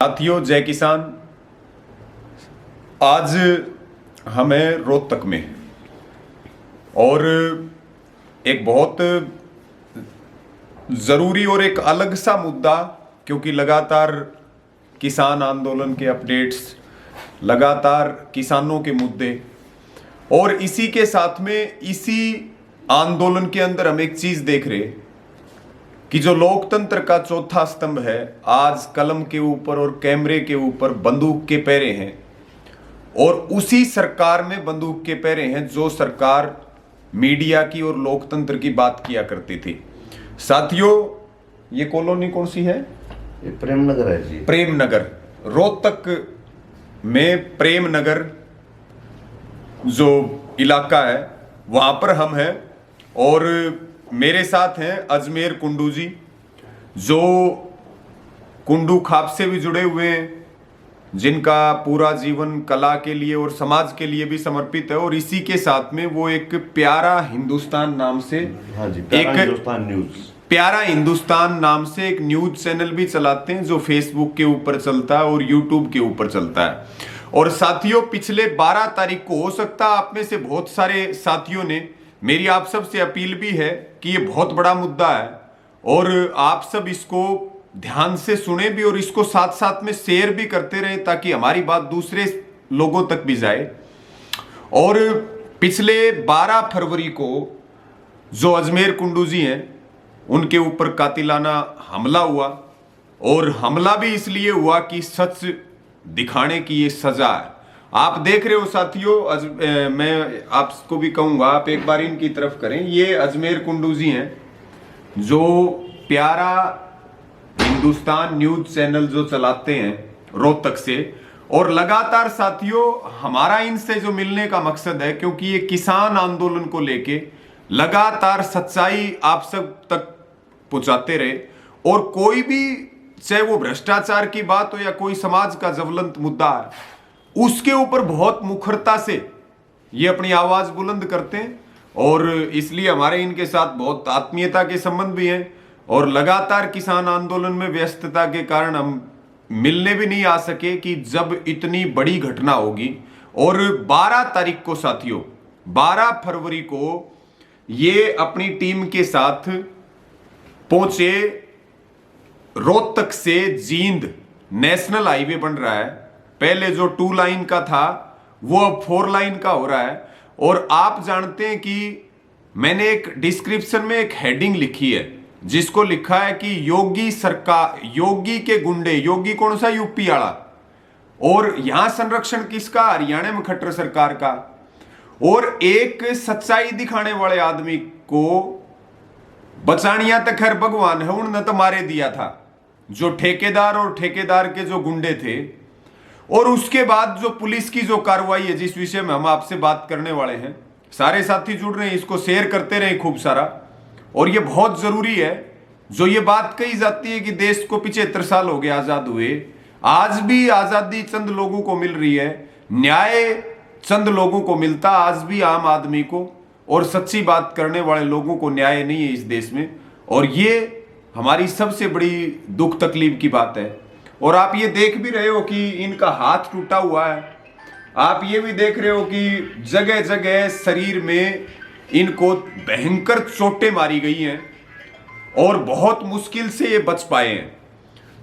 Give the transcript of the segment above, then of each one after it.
साथियों, जय किसान। आज हमें रोहतक में और एक बहुत ज़रूरी और एक अलग सा मुद्दा, क्योंकि लगातार किसान आंदोलन के अपडेट्स, लगातार किसानों के मुद्दे, और इसी के साथ में इसी आंदोलन के अंदर हम एक चीज़ देख रहे कि जो लोकतंत्र का चौथा स्तंभ है, आज कलम के ऊपर और कैमरे के ऊपर बंदूक के पैरे हैं, और उसी सरकार में बंदूक के पैरे हैं जो सरकार मीडिया की और लोकतंत्र की बात किया करती थी। साथियों, ये कॉलोनी कौन सी है? ये प्रेम नगर है जी। प्रेम नगर, रोहतक में प्रेम नगर जो इलाका है, वहां पर हम हैं और मेरे साथ हैं अजमेर कुंडू जी, जो कुंडू खाप से भी जुड़े हुए हैं, जिनका पूरा जीवन कला के लिए और समाज के लिए भी समर्पित है, और इसी के साथ में वो एक प्यारा हिंदुस्तान नाम से प्यारा हिंदुस्तान नाम से एक न्यूज चैनल भी चलाते हैं, जो फेसबुक के ऊपर चलता है और यूट्यूब के ऊपर चलता है। और साथियों, पिछले 12 तारीख को, हो सकता है आप में से बहुत सारे साथियों ने, मेरी आप सब से अपील भी है कि ये बहुत बड़ा मुद्दा है और आप सब इसको ध्यान से सुने भी और इसको साथ साथ में शेयर भी करते रहे, ताकि हमारी बात दूसरे लोगों तक भी जाए। और पिछले 12 फरवरी को जो अजमेर कुंडू जी हैं, उनके ऊपर कातिलाना हमला हुआ, और हमला भी इसलिए हुआ कि सच दिखाने की ये सजा है। आप देख रहे हो साथियों, मैं आपको भी कहूंगा आप एक बार इनकी तरफ करें। ये अजमेर कुंडू जी हैं, जो प्यारा हिंदुस्तान न्यूज चैनल जो चलाते हैं रोहतक से, और लगातार साथियों हमारा इनसे जो मिलने का मकसद है, क्योंकि ये किसान आंदोलन को लेके लगातार सच्चाई आप सब तक पहुंचाते रहे, और कोई भी, चाहे वो भ्रष्टाचार की बात हो या कोई समाज का ज्वलंत मुद्दा है, उसके ऊपर बहुत मुखरता से ये अपनी आवाज बुलंद करते हैं। और इसलिए हमारे इनके साथ बहुत आत्मीयता के संबंध भी हैं, और लगातार किसान आंदोलन में व्यस्तता के कारण हम मिलने भी नहीं आ सके कि जब इतनी बड़ी घटना होगी। और 12 तारीख को साथियों, 12 फरवरी को ये अपनी टीम के साथ पहुंचे रोहतक से जींद। नेशनल हाईवे बन रहा है, पहले जो 2 लाइन का था वो अब 4 लाइन का हो रहा है। और आप जानते हैं कि मैंने एक डिस्क्रिप्शन में एक हेडिंग लिखी है, जिसको लिखा है कि योगी सरकार, योगी के गुंडे। योगी कौन सा? यूपी वाला। और यहां संरक्षण किसका? हरियाणा में खट्टर सरकार का। और एक सच्चाई दिखाने वाले आदमी को बचानिया तक खैर भगवान है, उन्होंने तो मारे दिया था, जो ठेकेदार और ठेकेदार के जो गुंडे थे। और उसके बाद जो पुलिस की जो कार्रवाई है, जिस विषय में हम आपसे बात करने वाले हैं, सारे साथी जुड़ रहे हैं, इसको शेयर करते रहे खूब सारा। और ये बहुत जरूरी है, जो ये बात कही जाती है कि देश को 75 साल हो गए आजाद हुए, आज भी आजादी चंद लोगों को मिल रही है, न्याय चंद लोगों को मिलता, आज भी आम आदमी को और सच्ची बात करने वाले लोगों को न्याय नहीं है इस देश में। और ये हमारी सबसे बड़ी दुख तकलीफ की बात है। और आप ये देख भी रहे हो कि इनका हाथ टूटा हुआ है, आप ये भी देख रहे हो कि जगह जगह शरीर में इनको भयंकर चोटें मारी गई हैं, और बहुत मुश्किल से ये बच पाए हैं।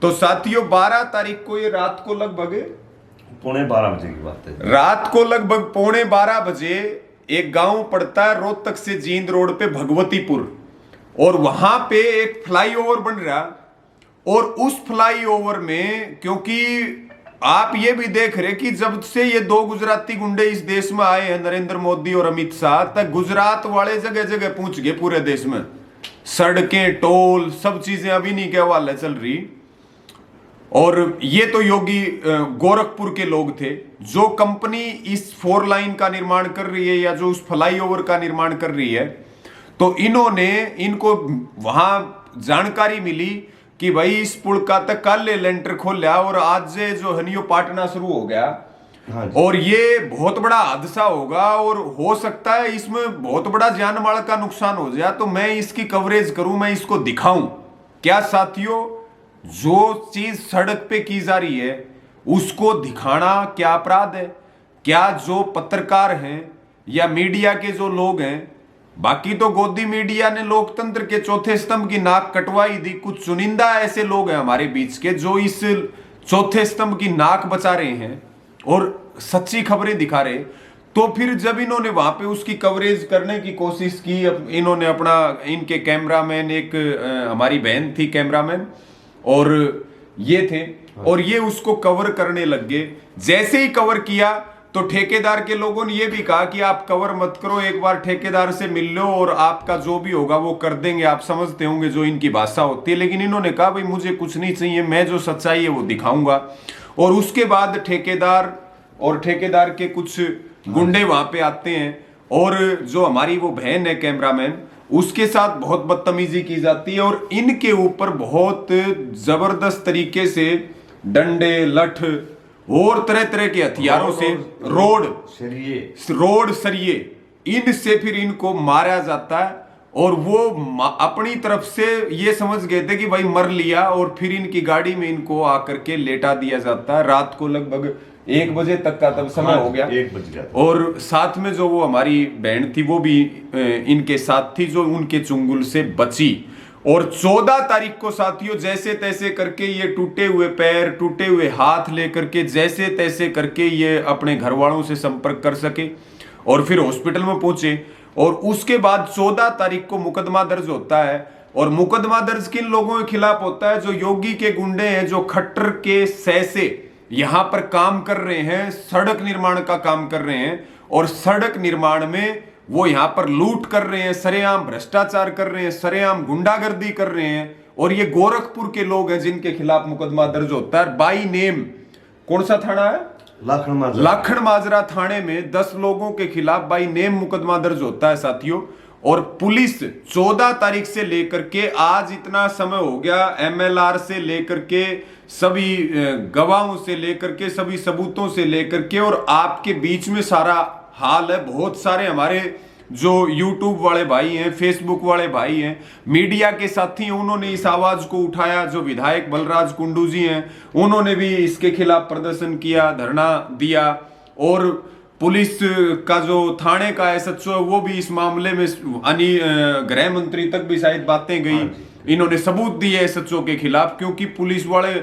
तो साथियों, 12 तारीख को, ये रात को लगभग 12:15 बजे की बात है, रात को लगभग 12:15 बजे एक गांव पड़ता है रोहतक से जींद रोड पे, भगवतीपुर, और वहां पे एक फ्लाईओवर बन रहा। और उस फ्लाईओवर में, क्योंकि आप ये भी देख रहे कि जब से ये 2 गुजराती गुंडे इस देश में आए हैं, नरेंद्र मोदी और अमित शाह, तक गुजरात वाले जगह जगह पहुंच गए पूरे देश में। सड़कें, टोल, सब चीजें अभी नहीं के हवाले चल रही। और ये तो योगी गोरखपुर के लोग थे, जो कंपनी इस 4 लाइन का निर्माण कर रही है या जो उस फ्लाईओवर का निर्माण कर रही है, तो इनको वहां जानकारी मिली कि भाई इस पुल का तक कल लेंटर खोला, और आज से जो है यो पाटना शुरू हो गया। और ये बहुत बड़ा हादसा होगा, और हो सकता है इसमें बहुत बड़ा जान माल का नुकसान हो जाए। तो मैं इसकी कवरेज करूं, मैं इसको दिखाऊं। क्या साथियों, जो चीज सड़क पे की जा रही है उसको दिखाना क्या अपराध है? क्या जो पत्रकार हैं या मीडिया के जो लोग हैं, बाकी तो गोदी मीडिया ने लोकतंत्र के चौथे स्तंभ की नाक कटवाई दी, कुछ चुनिंदा ऐसे लोग हैं हमारे बीच के जो इस चौथे स्तंभ की नाक बचा रहे हैं और सच्ची खबरें दिखा रहे। तो फिर जब इन्होंने वहां पे उसकी कवरेज करने की कोशिश की, इन्होंने अपना, इनके कैमरामैन, एक हमारी बहन थी कैमरामैन और ये थे, और ये उसको कवर करने लग गए। जैसे ही कवर किया तो ठेकेदार के लोगों ने ये भी कहा कि आप कवर मत करो, एक बार ठेकेदार से मिल लो और आपका जो भी होगा वो कर देंगे। आप समझते होंगे जो इनकी भाषा होती है, लेकिन इन्होंने कहा भाई मुझे कुछ नहीं चाहिए, मैं जो सच्चाई है वो दिखाऊंगा। और उसके बाद ठेकेदार और ठेकेदार के कुछ गुंडे वहां पे आते हैं और जो हमारी वो बहन है कैमरामैन, उसके साथ बहुत बदतमीजी की जाती है और इनके ऊपर बहुत जबरदस्त तरीके से डंडे, लठ और तरह तरह के हथियारों से रोड सरिये इनसे फिर इनको मारा जाता है। और वो अपनी तरफ से ये समझ गए थे कि भाई मर लिया, और फिर इनकी गाड़ी में इनको आकर के लेटा दिया जाता है। रात को लगभग 1 बजे तक का तब समय हो गया। 1 बज गया। और साथ में जो वो हमारी बहन थी वो भी इनके साथ थी, जो उनके चुंगल से बची। और 14 तारीख को साथियों जैसे तैसे करके ये टूटे हुए पैर, टूटे हुए हाथ लेकर के जैसे तैसे करके ये अपने घर वालों से संपर्क कर सके और फिर हॉस्पिटल में पहुंचे। और उसके बाद 14 तारीख को मुकदमा दर्ज होता है। और मुकदमा दर्ज किन लोगों के खिलाफ होता है? जो योगी के गुंडे हैं, जो खट्टर के सह से यहां पर काम कर रहे हैं, सड़क निर्माण का काम कर रहे हैं। और सड़क निर्माण में वो यहां पर लूट कर रहे हैं, सरेआम भ्रष्टाचार कर रहे हैं, सरेआम गुंडागर्दी कर रहे हैं। और ये गोरखपुर के लोग हैं जिनके खिलाफ मुकदमा दर्ज होता है बाई नेम। कौन सा थाना है? लाखन माजरा थाने में 10 लोगों के खिलाफ बाई नेम मुकदमा दर्ज होता है साथियों। और पुलिस 14 तारीख से लेकर के आज इतना समय हो गया, MLR से लेकर के सभी गवाहों से लेकर के सभी सबूतों से लेकर के, और आपके बीच में सारा हाल है। बहुत सारे हमारे जो YouTube वाले भाई हैं, Facebook वाले भाई हैं, मीडिया के साथी हैं, उन्होंने इस आवाज को उठाया। जो विधायक बलराज कुंडू जी हैं उन्होंने भी इसके खिलाफ प्रदर्शन किया, धरना दिया। और पुलिस का जो थाने का SHO है वो भी इस मामले में गृह मंत्री तक भी शायद बातें गई। इन्होंने सबूत दिए SHO के खिलाफ, क्योंकि पुलिस वाले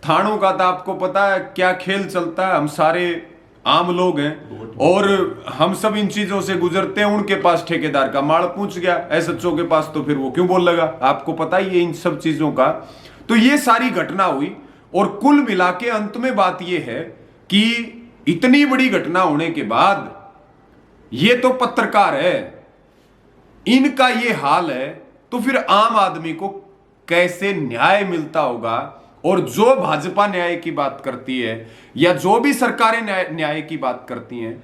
थानों का तो आपको पता है क्या खेल चलता है। हम सारे आम लोग हैं और हम सब इन चीजों से गुजरते हैं। उनके पास ठेकेदार का माल पहुंच गया, SHO के पास, तो फिर वो क्यों बोल लगा? आपको पता ही है इन सब चीजों का। तो ये सारी घटना हुई और कुल मिला के अंत में बात ये है कि इतनी बड़ी घटना होने के बाद ये तो पत्रकार है, इनका ये हाल है, तो फिर आम आदमी को कैसे न्याय मिलता होगा? और जो भाजपा न्याय की बात करती है या जो भी सरकारें न्याय की बात करती हैं,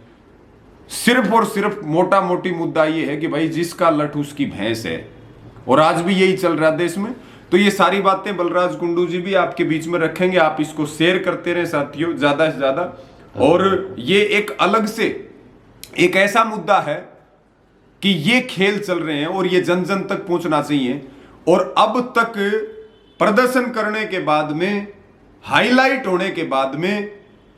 सिर्फ और सिर्फ मोटा मोटी मुद्दा ये है कि भाई जिसका लठ उसकी भैंस है। और आज भी यही चल रहा है देश में। तो ये सारी बातें बलराज कुंडू जी भी आपके बीच में रखेंगे। आप इसको शेयर करते रहे साथियों ज्यादा से ज्यादा। और ये एक अलग से एक ऐसा मुद्दा है कि ये खेल चल रहे हैं और ये जन जन तक पहुंचना चाहिए। और अब तक प्रदर्शन करने के बाद में, हाईलाइट होने के बाद में,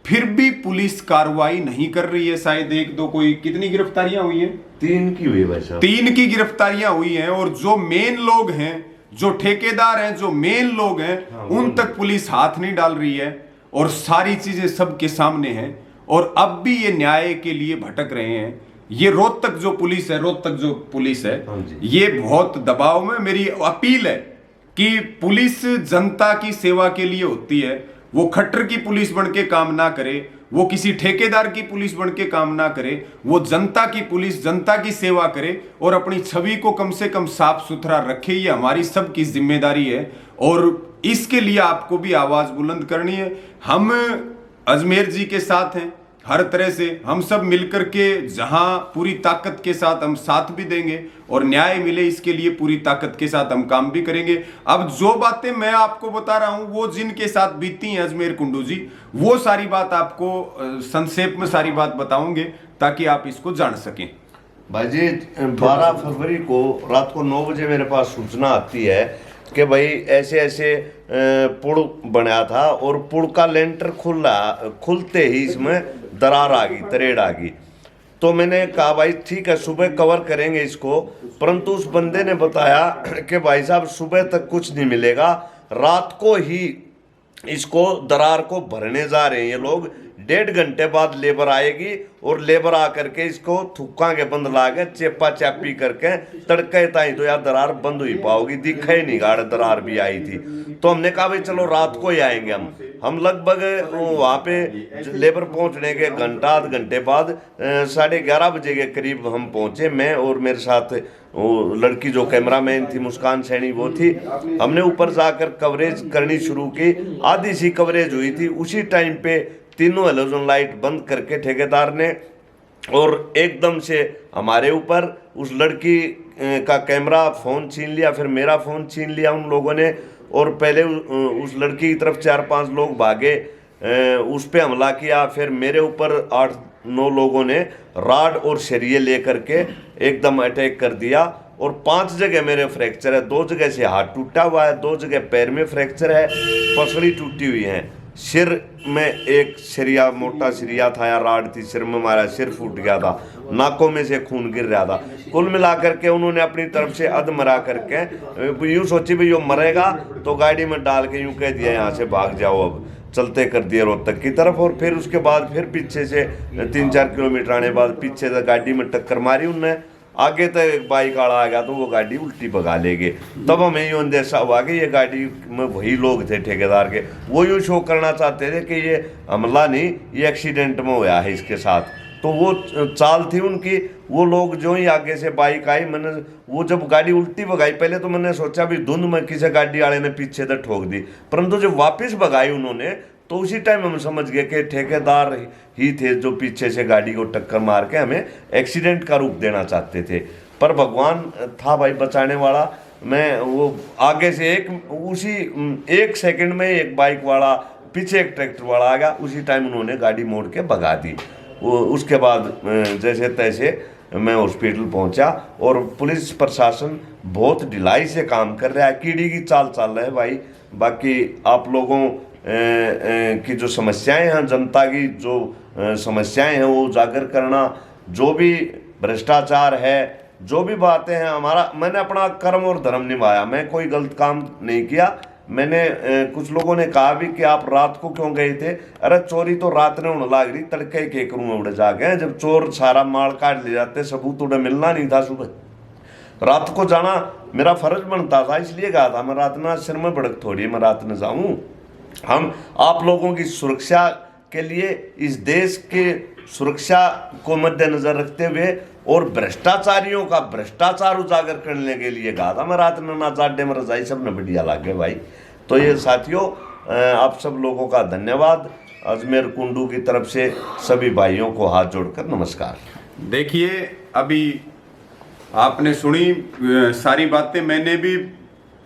फिर भी पुलिस कार्रवाई नहीं कर रही है। शायद 1-2 कोई, कितनी गिरफ्तारियां हुई हैं? 3 की हुई भाई साहब, 3 की गिरफ्तारियां हुई हैं। और जो मेन लोग हैं, जो ठेकेदार हैं, जो मेन लोग हैं, उन तक पुलिस हाथ नहीं डाल रही है। और सारी चीजें सबके सामने हैं और अब भी ये न्याय के लिए भटक रहे हैं। ये रोहतक जो पुलिस है, ये बहुत दबाव में। मेरी अपील है कि पुलिस जनता की सेवा के लिए होती है। वो खट्टर की पुलिस बन के काम ना करे, वो किसी ठेकेदार की पुलिस बन के काम ना करे, वो जनता की पुलिस, जनता की सेवा करे और अपनी छवि को कम से कम साफ सुथरा रखे। ये हमारी सबकी जिम्मेदारी है और इसके लिए आपको भी आवाज बुलंद करनी है। हम अजमेर जी के साथ हैं हर तरह से। हम सब मिलकर के जहां पूरी ताकत के साथ हम साथ भी देंगे और न्याय मिले इसके लिए पूरी ताकत के साथ हम काम भी करेंगे। अब जो बातें मैं आपको बता रहा हूं वो जिनके साथ बीती हैं अजमेर कुंडू जी, वो सारी बात आपको संक्षेप में सारी बात बताऊंगे ताकि आप इसको जान सकें। भाई जी 12 फरवरी को रात को 9 बजे मेरे पास सूचना आती है कि भाई ऐसे ऐसे पुल बनाया था और पुल का लेंटर खुलते ही इसमें दरार आ गई, तरेड़ आ गई। तो मैंने कहा भाई ठीक है, सुबह कवर करेंगे इसको, परंतु उस बंदे ने बताया कि भाई साहब सुबह तक कुछ नहीं मिलेगा, रात को ही इसको दरार को भरने जा रहे हैं ये लोग, 1.5 घंटे बाद लेबर आएगी और लेबर आकर के इसको थुक्का के बंद ला के चेपा चैपी करके तड़के ताई तो यार दरार बंद हुई पाओगी, दिखा ही नहीं गाड़ दरार भी आई थी। तो हमने कहा भाई चलो रात को ही आएंगे हम लगभग वहाँ पे लेबर पहुँचने के घंटा आध घंटे बाद 11:30 बजे के करीब हम पहुँचे, मैं और मेरे साथ वो लड़की जो कैमरामैन थी मुस्कान सैनी वो थी। हमने ऊपर जाकर कवरेज करनी शुरू की, आधी सी कवरेज हुई थी, उसी टाइम पे तीनों हेलोजन लाइट बंद करके ठेकेदार ने और एकदम से हमारे ऊपर उस लड़की का कैमरा फ़ोन छीन लिया, फिर मेरा फ़ोन छीन लिया उन लोगों ने, और पहले उस लड़की की तरफ 4-5 लोग भागे, उस पर हमला किया, फिर मेरे ऊपर 8-9 लोगों ने राड और सरिये लेकर के एकदम अटैक कर दिया और 5 जगह मेरे फ्रैक्चर है, 2 जगह से हाथ टूटा हुआ है, 2 जगह पैर में फ्रैक्चर है, पसली टूटी हुई है, सिर में एक सरिया मोटा सरिया था या राड थी, सिर में मारा, सिर फूट गया था, नाकों में से खून गिर रहा था। कुल मिलाकर के उन्होंने अपनी तरफ से अधमरा करके यूँ सोची भाई यो मरेगा तो गाड़ी में डाल के यूँ कह दिया यहाँ से भाग जाओ, अब चलते कर दिए रोहतक की तरफ। और फिर उसके बाद फिर पीछे से 3-4 किलोमीटर आने बाद पीछे से गाड़ी में टक्कर मारी उनने, आगे तक एक बाइक वाला आ गया तो वो गाड़ी उल्टी भगा ले गए। तब हमें यूँ अंदेशा हुआ कि ये गाड़ी में वही लोग थे ठेकेदार के, वो यूँ शो करना चाहते थे कि ये हमला नहीं, ये एक्सीडेंट में हुआ है इसके साथ। तो वो चाल थी उनकी। वो लोग जो ही आगे से बाइक आई, मैंने वो जब गाड़ी उल्टी भगाई पहले तो मैंने सोचा भी धुंध में किसी गाड़ी वाले ने पीछे तक ठोक दी, परंतु जब वापस भगाई उन्होंने तो उसी टाइम हम समझ गए कि ठेकेदार ही थे जो पीछे से गाड़ी को टक्कर मार के हमें एक्सीडेंट का रूप देना चाहते थे। पर भगवान था भाई बचाने वाला। मैं वो आगे से उसी 1 सेकंड में एक बाइक वाला पीछे एक ट्रैक्टर वाला आ गया, उसी टाइम उन्होंने गाड़ी मोड़ के भगा दी। वो उसके बाद जैसे तैसे मैं हॉस्पिटल पहुंचा और पुलिस प्रशासन बहुत ढिलाई से काम कर रहा है, कीड़ी की चाल चल रहा है भाई। बाकी आप लोगों की जो समस्याएं हैं, जनता की जो समस्याएं हैं वो उजागर करना, जो भी भ्रष्टाचार है, जो भी बातें हैं, मैंने अपना कर्म और धर्म निभाया, मैं कोई गलत काम नहीं किया। मैंने कुछ लोगों ने कहा भी कि आप रात को क्यों गए थे, अरे चोरी तो रात में होने लग रही, तड़के के करूँ उड़े जाके, जब चोर सारा माल काट ले जाते, सबूत उड़े मिलना नहीं था, सुबह रात को जाना मेरा फर्ज बनता था, इसलिए कहा था मैं रात में सिर में भड़क थोड़ी मैं रात में जाऊँ। हम आप लोगों की सुरक्षा के लिए, इस देश के सुरक्षा को मद्देनजर रखते हुए और भ्रष्टाचारियों का भ्रष्टाचार उजागर करने के लिए कहा था मैं रात में ना जाडे में रजाई सब ने बढ़िया लागे भाई। तो ये साथियों आप सब लोगों का धन्यवाद। अजमेर कुंडू की तरफ से सभी भाइयों को हाथ जोड़कर नमस्कार। देखिए अभी आपने सुनी सारी बातें, मैंने भी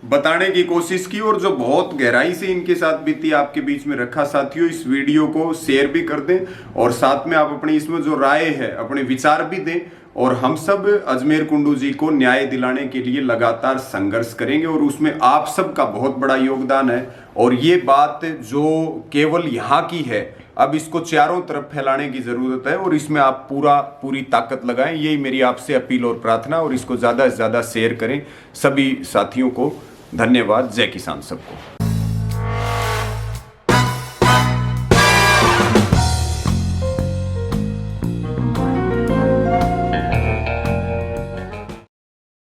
बताने की कोशिश की और जो बहुत गहराई से इनके साथ बीती आपके बीच में रखा। साथियों इस वीडियो को शेयर भी कर दें और साथ में आप अपनी इसमें जो राय है अपने विचार भी दें, और हम सब अजमेर कुंडू जी को न्याय दिलाने के लिए लगातार संघर्ष करेंगे और उसमें आप सबका बहुत बड़ा योगदान है। और ये बात जो केवल यहाँ की है, अब इसको चारों तरफ फैलाने की जरूरत है और इसमें आप पूरी ताकत लगाएं, यही मेरी आपसे अपील और प्रार्थना। और इसको ज़्यादा से ज़्यादा शेयर करें। सभी साथियों को धन्यवाद। जय किसान सबको।